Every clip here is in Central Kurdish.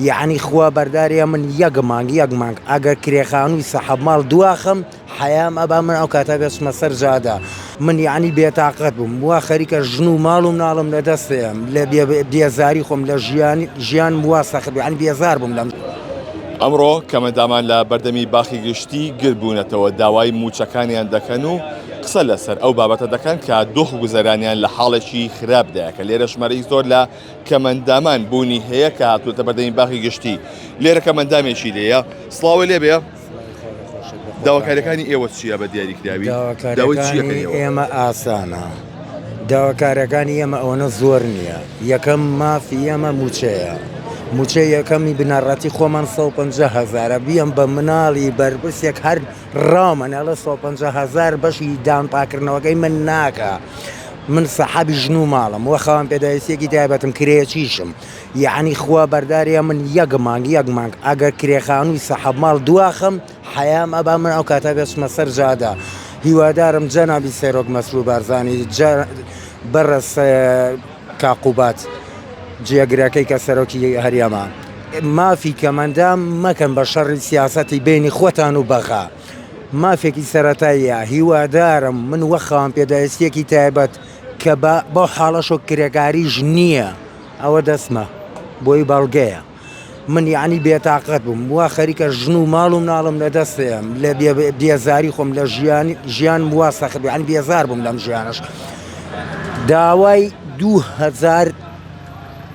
یعنی خوا بەرداریە من یەک مانگ ئەگەر کرێخانووی سەحەب ماڵ دواخم حەیام ئەبا من ئەو کاتە بێچمە سەر جادا من یعنی بێتاقەت بووم وا خەریکە ژن و ماڵ و مناڵم لە دەستێم لە بێزاری خۆم لە ژیان وا سەخت یعنی بێزار بووم لەم. ئەمڕۆ کەمەندامان لە بەردەمی باخی گشتی گربوونەتەوە داوای موچەکانیان دەکەن و قسە لەسەر ئەو بابەتە دەکەن کە دۆخ گوزەرانیان لە حاڵێکی خراپدایە کە لێرە ژمارەی زۆر لە کەمەندامان بوونی هەیە کە هاتووەتە بەردەمی باخی گشتی لێرە کەمەندامێکی لێیە سڵاوە لێ بێ داواکاریەکانی ئێوە چییە بە دیاریکراوی ئێمە ئاسانە داواکارەکانی ئێمە ئەوەنە زۆر نییە یەکەم مافی ئێمە موچەیە موچە یەکەمی بنەڕەتی خۆمان 150,000 بیەم بە مناڵی بەرپرسێک هەر ڕامەنەڵە 150,000 بەشی دانپاکردنەوەکەی من ناکە من سەحەبی ژن و ماڵم وە خەوان پێداویستێکی تایبەتم کرێچیشم یعنی خوا بەرداریە من یەک مانگ ئەگەر کرێخانووی سەحەب ماڵ دواخم حەیام ئەبا من ئەو کاتە بێچمە سەر جادا هیوادارم جەنابی سەرۆک مەسروور بارزانی بەڕەس کاقوبات جێگرەکەی کە سەرۆکی هەریەمان مافی کەمەندام مەکەن بە شەڕی سیاسەتی بینی خۆتان و بەغا مافێکی سەرەتاییە هیوادارم من وەخەوان پێداویستێکی تایبەت کە بۆ حاڵەش و کرێکاریش نییە ئەوە دەستمە بۆی بەڵگەیە من یعنی بێتاقەت بووم وا خەریکە ژن و ماڵ و مناڵم لە دەستێم لە بێزاری خۆم لە ژیان وا سەخت یعنی بێزار بووم لەم ژیانش داوای 2000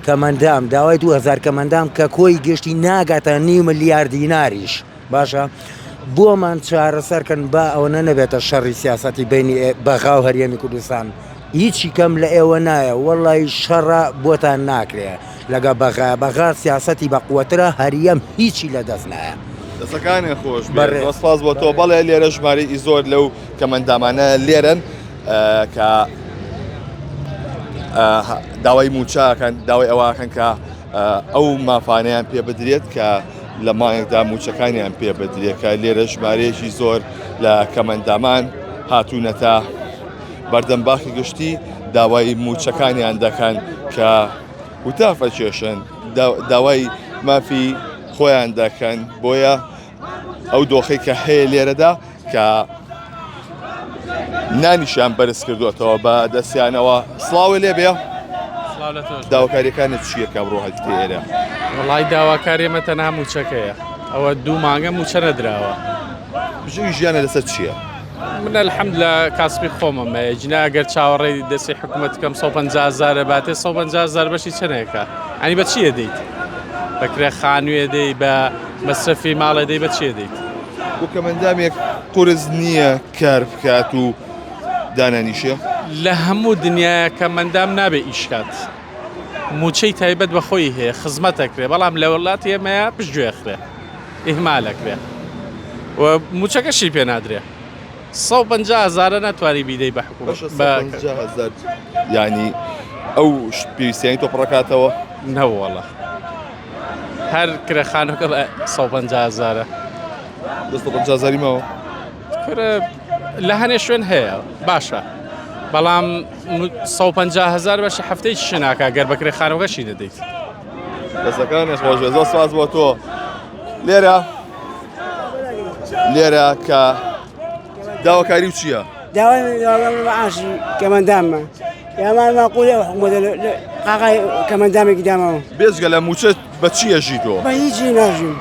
کەمەندام داوای 2000 کەمەندام کە کۆی گشتی ناگاتە 9 ملیار دیناریش باشە بۆمان چارەسەرکەن با ئەوە نەبێتە شەڕی سیاسەتی بینی بەغا و هەریەمی کوردستان هیچی کەم لە ئێوە نایە وەڵی شەڕە بۆتان ناکرێ لەگە بەغا سیاسەتی بەقووەترە هەریەم هیچی لە دەست نایە دەستەکانی خۆش بەڕێسپاس بۆ تۆ بەڵێ لێرە ژمارەی زۆر لەو کەمەندامانە لێرن کە داوای موچاکەن داوای ئەوەکەن کە ئەو مافانەیان پێ بدرێت کە لە مایەکدا موچەکانیان پێ بدرێت کە لێرە ژمارەیەکی زۆر لە کەمەندامان هاتوونەتە بەردەم باخی گشتی داوای موچەکانیان دەکەن کە وتافە کێشن داوای مافی خۆیان دەکەن بۆیە ئەو دۆخەی کە هەیە لێرەدا کە نانیشیان بەرز کردوێتەوە بە دەستیانەوە سڵاوە لێ بێ داواکاریەکانت چییە کە بڕۆ هەتی ئێرە وڵای داواکاریمە تەنها موچەکەیە ئەوە 2 مانگە موچە نەدراوە ژووی ژیانە لەسەر چییە؟ من الحەمد لە کاسبی خۆمەمە جنا ئەگەر چاوەڕێی دەستی حکوومەت کەم 150,000 باتێ 150,000 بەشی چنێکە ئەنی بە چیە دەیت؟ بە کرێخانوێ دەی بە مەسرفی ماڵێ دەی بە چیە دەیت؟ بۆ کەمەندامێک قورس نییە کار بکات و دانانیشە؟ لە هەموو دنیاە کەمەندام نابێ ئیشکات موچەی تایبەت بە خۆی هەیە خزمەتەکرێ بەڵام لە وڵاتی ئێمەیە پشتگوێخرێ ئیهمالەکرێ و موچەکەشی پێ نادرێ 150,000 ناتوانانی بیدەی بە حکوومەت ینی ئەو پێویستیانی تۆ پڕکاتەوە نەوەڵە هەر کرێخانەکە 150,000 150,000 ماوە لە هەنێ شوێن هەیە باشە بەڵام 150,000 بەشی هەفتەی شناکە گەر بە کرێخانەکەشی دەدەیت دەستەکان خۆش زۆر سواز بۆ تۆ لێرە کە داواکاری و چییە؟ داوای معاشی کەمەنداممە یامان ماقولێ حکوومەتە قاقای کەمەندامێکی دامەوە بێزگە لە موچەت بە چی ئەژیتەوە؟ بە هیچی ناژیم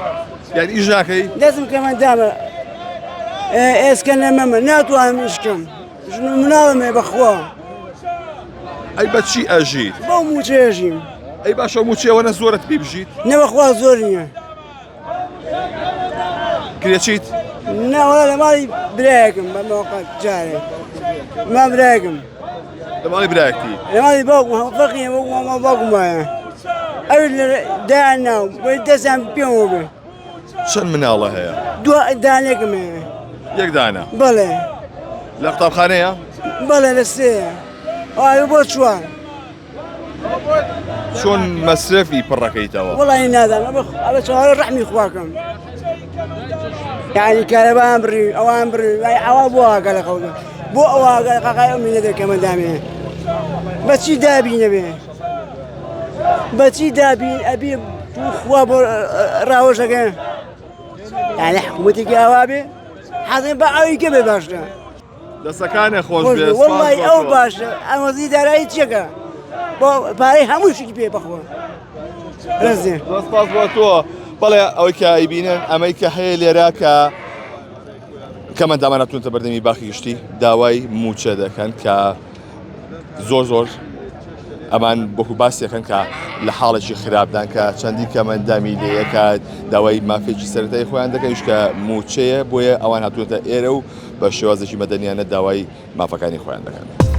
یعنی ئیش ناکەی؟ دەستم کەمەندامە ئێسکە نەمەمە ناتوانم ئیشکەم مناڵمێ بەخوا ئەی بە چی ئەژیت؟ بەو موچە ئەژیم ئەی باشە موچێوەنە زۆرت پێ بژیت؟ نەبەخوا زۆر نییە کرێچیت؟ ناوەڵا لە ماڵی برایەکم بە مۆقەت جارێ ما برایەکم لە ماڵی برایەکتی؟ لە ماڵی باوکم فەقیە وەکو باوکم وایە ئەوی دایان ناو بۆی دەستیان پێوە بێ چەند مناڵە هەیە؟ دانێکم هەیە یەک دانە؟ بەڵێ لە قوتابخانەیە؟ بەڵێ لە سێیە ئاوی بۆ چوار چۆن مەسرفی پڕەکەیتەوە؟ وەڵی نادانم ئەوە چاوەڕێ ڕەحمی خواکەم یعنی کارەبان بڕی ئەوان بڕی ئەوە بۆ ئاگە لە خەوتە بۆ ئەوە ئاگە قاقای ئەو مینە کەمەندامێ بەچی دابینە بێ بەچی دابین ئەبی خوا ڕاوەشەکە یعنی حکوومەتێکی ئاوا بێ حەزم بە ئەویکە بێ باشتە دەستەکانە خۆش بێ وەڵی ئەو باشە ئەمەزی دارایی چێکە بۆ پارەی هەمووشی پێ بەخۆ ڕێزێ دەستپاس بۆ تۆ بەڵێ ئەوەی کە ئەیبینن ئەمەی کە هەیە لێرە کە کەمەندامان ناتوانتە بەردەمی باخی گشتی داوای موچە دەکەن کە زۆر ئەمان بۆکو باسیەکەن کە لە حاڵێکی خراپدان کە چەندی کەمەندامی لەیەکە داوای مافێکی سەرەتایی خۆیان دەکەن کە موچەیە بۆیە ئەوان هاتوونەتە ئێرە و بە شێوازێکی مەدەنیانە داوای مافەکانی خۆیان دەکەن.